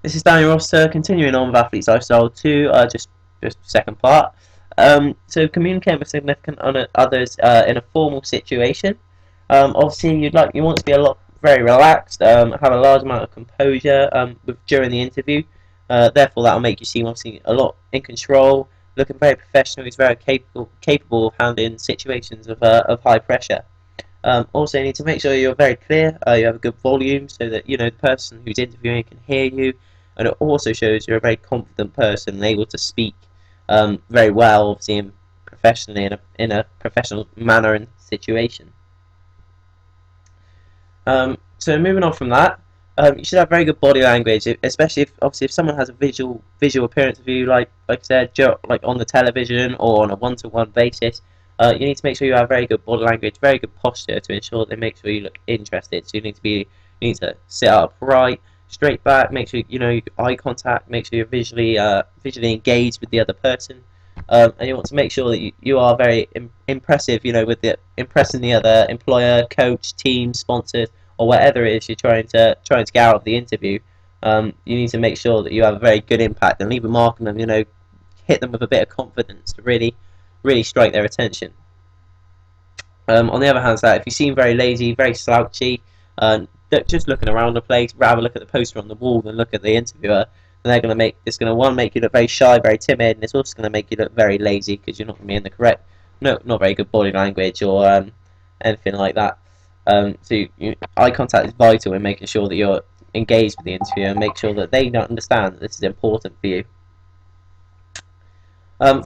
This is Daniel Roster, continuing on with Athlete's Lifestyle 2, just second part. So communicate with significant others in a formal situation. Obviously, you want to be very relaxed, have a large amount of composure during the interview. Therefore, that will make you seem obviously a lot in control, looking very professional. He's very capable of handling situations of high pressure. Also, you need to make sure you're very clear. You have a good volume so that the person who's interviewing can hear you, and it also shows you're a very confident person and able to speak very well, obviously, and professionally in a professional manner and situation. So moving on from that, you should have very good body language, especially if someone has a visual appearance of you, like I said, like on the television or on a one-to-one basis. You need to make sure you have very good body language, very good posture to ensure they make sure you look interested. So you need to sit upright, straight back, make sure you eye contact, make sure you're visually engaged with the other person. And you want to make sure that you are very impressive, with impressing the other employer, coach, team, sponsors, or whatever it is you're trying to get out of the interview. You need to make sure that you have a very good impact and leave a mark on them. Hit them with a bit of confidence to really strike their attention. On the other hand, if you seem very lazy, very slouchy, just looking around the place, rather look at the poster on the wall than look at the interviewer, and it's going to one, make you look very shy, very timid, and it's also going to make you look very lazy because you're not going to be in the correct, no, not very good body language or anything like that. Eye contact is vital in making sure that you're engaged with the interviewer and make sure that they don't understand that this is important for you.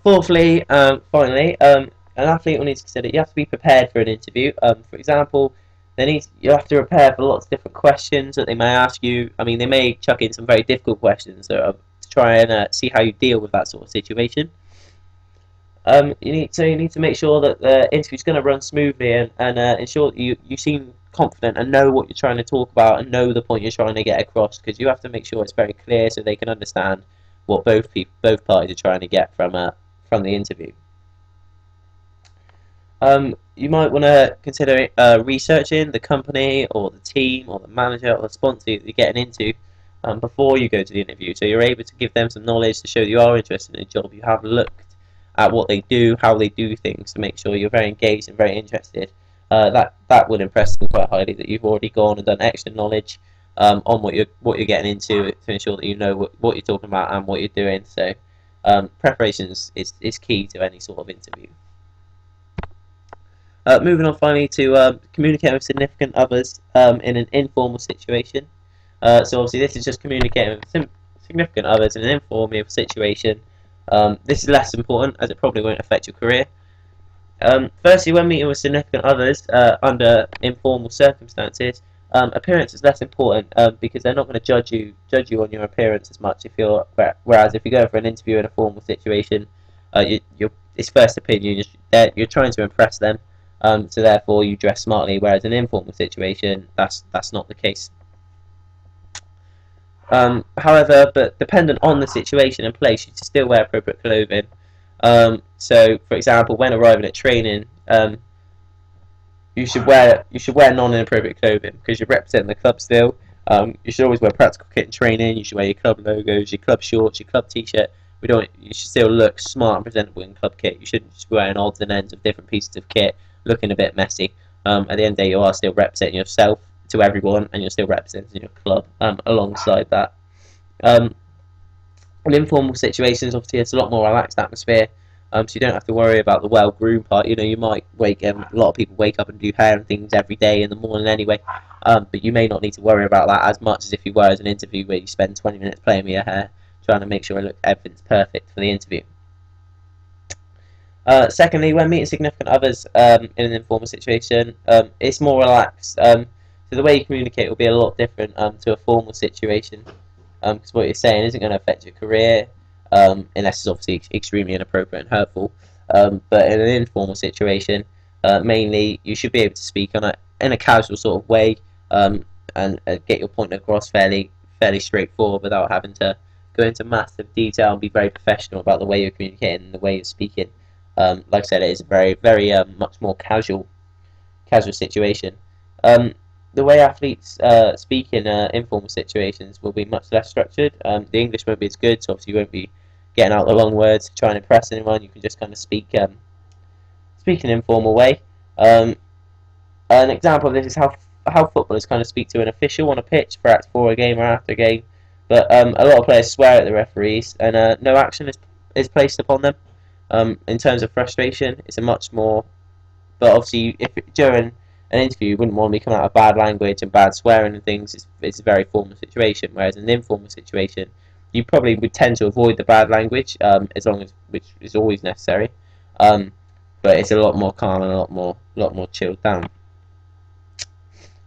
Fourthly, finally, an athlete will need to consider you have to be prepared for an interview. For example, you have to prepare for lots of different questions that they may ask you. I mean, they may chuck in some very difficult questions to try and see how you deal with that sort of situation. You need to make sure that the interview is going to run smoothly and ensure that you seem confident and know what you're trying to talk about and know the point you're trying to get across, because you have to make sure it's very clear so they can understand what both parties are trying to get from the interview. You might want to consider researching the company or the team or the manager or the sponsor that you're getting into before you go to the interview, so you're able to give them some knowledge to show you are interested in the job. You have looked at what they do, how they do things, to make sure you're very engaged and very interested. That would impress them quite highly, that you've already gone and done extra knowledge on what you're getting into to ensure that you know what you're talking about and what you're doing. So preparation is key to any sort of interview. Moving on finally to communicating with significant others in an informal situation. So obviously this is just communicating with significant others in an informal situation. This is less important as it probably won't affect your career. Firstly, when meeting with significant others under informal circumstances, appearance is less important because they're not going to judge you on your appearance as much. Whereas if you go for an interview in a formal situation, it's first opinion. You're trying to impress them, so therefore you dress smartly. Whereas in an informal situation, that's not the case. However, but dependent on the situation and place, you should still wear appropriate clothing. So, for example, when arriving at training, you should wear non-inappropriate clothing because you're representing the club still. You should always wear practical kit in training. You should wear your club logos, your club shorts, your club t-shirt. You should still look smart and presentable in club kit. You shouldn't just be wearing odds and ends of different pieces of kit, looking a bit messy. At the end of the day, you are still representing yourself to everyone, and you're still representing your club alongside that. In informal situations, obviously, it's a lot more relaxed atmosphere, so you don't have to worry about the well-groomed part. You might a lot of people wake up and do hair and things every day in the morning anyway, but you may not need to worry about that as much as if you were as an interview where you spend 20 minutes playing with your hair, trying to make sure everything's perfect for the interview. Secondly, when meeting significant others in an informal situation, it's more relaxed. So the way you communicate will be a lot different to a formal situation, because what you're saying isn't going to affect your career, unless it's obviously extremely inappropriate and hurtful. But in an informal situation, mainly you should be able to speak in a casual sort of way, and get your point across fairly straightforward without having to go into massive detail and be very professional about the way you're communicating and the way you're speaking. Like I said, it is a very much more casual situation. the way athletes speak in informal situations will be much less structured. The English won't be as good, so obviously you won't be getting out the long words to try and impress anyone. You can just kind of speak in an informal way. Um, an example of this is how footballers kind of speak to an official on a pitch, perhaps before a game or after a game. But a lot of players swear at the referees, and no action is placed upon them. In terms of frustration, it's a much more. But obviously, if during an interview, you wouldn't want to be coming out of bad language and bad swearing and things. It's a very formal situation. Whereas in an informal situation, you probably would tend to avoid the bad language, as long as which is always necessary. Um, but it's a lot more calm and a lot more chilled down.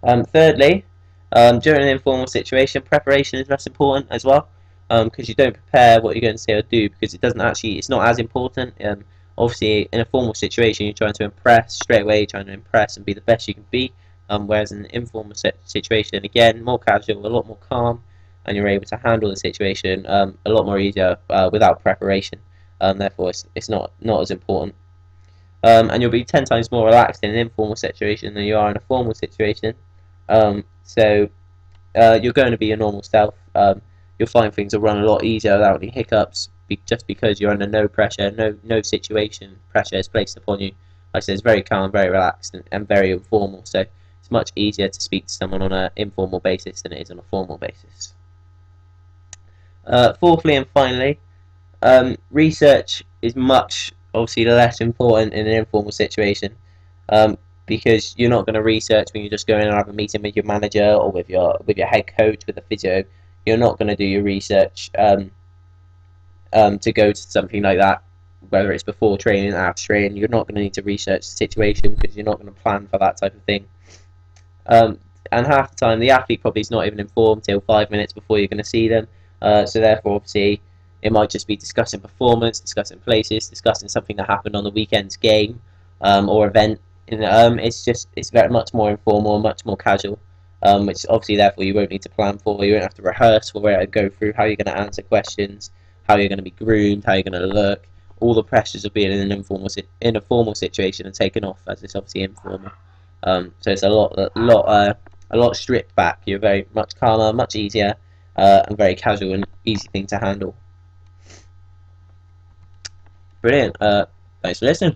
Thirdly, during an informal situation, preparation is less important as well, because you don't prepare what you're going to say or do because it's not as important. Obviously, in a formal situation, you're trying to impress straight away, you're trying to impress and be the best you can be. Whereas in an informal situation, again, more casual, a lot more calm, and you're able to handle the situation a lot more easier without preparation. Therefore, it's not as important. And you'll be 10 times more relaxed in an informal situation than you are in a formal situation. So you're going to be your normal self. You'll find things will run a lot easier without any hiccups, just because you're under no pressure, no situation pressure is placed upon you. Like I said, it's very calm, very relaxed, and very informal. So it's much easier to speak to someone on an informal basis than it is on a formal basis. Fourthly and finally, research is much obviously less important in an informal situation, because you're not going to research when you're just going and have a meeting with your manager or with your head coach with the physio. You're not going to do your research to go to something like that, whether it's before training or after training. You're not going to need to research the situation because you're not going to plan for that type of thing. And half the time, the athlete probably is not even informed till 5 minutes before you're going to see them. So therefore, obviously, it might just be discussing performance, discussing places, discussing something that happened on the weekend's game or event. And, it's very much more informal, much more casual, which obviously therefore you won't need to plan for. You won't have to rehearse for where to go through how you're going to answer questions, how you're going to be groomed, how you're going to look. All the pressures of being in a formal situation are taken off as it's obviously informal. So it's a lot stripped back. You're very much calmer, much easier, and very casual and easy thing to handle. Brilliant. Thanks for listening.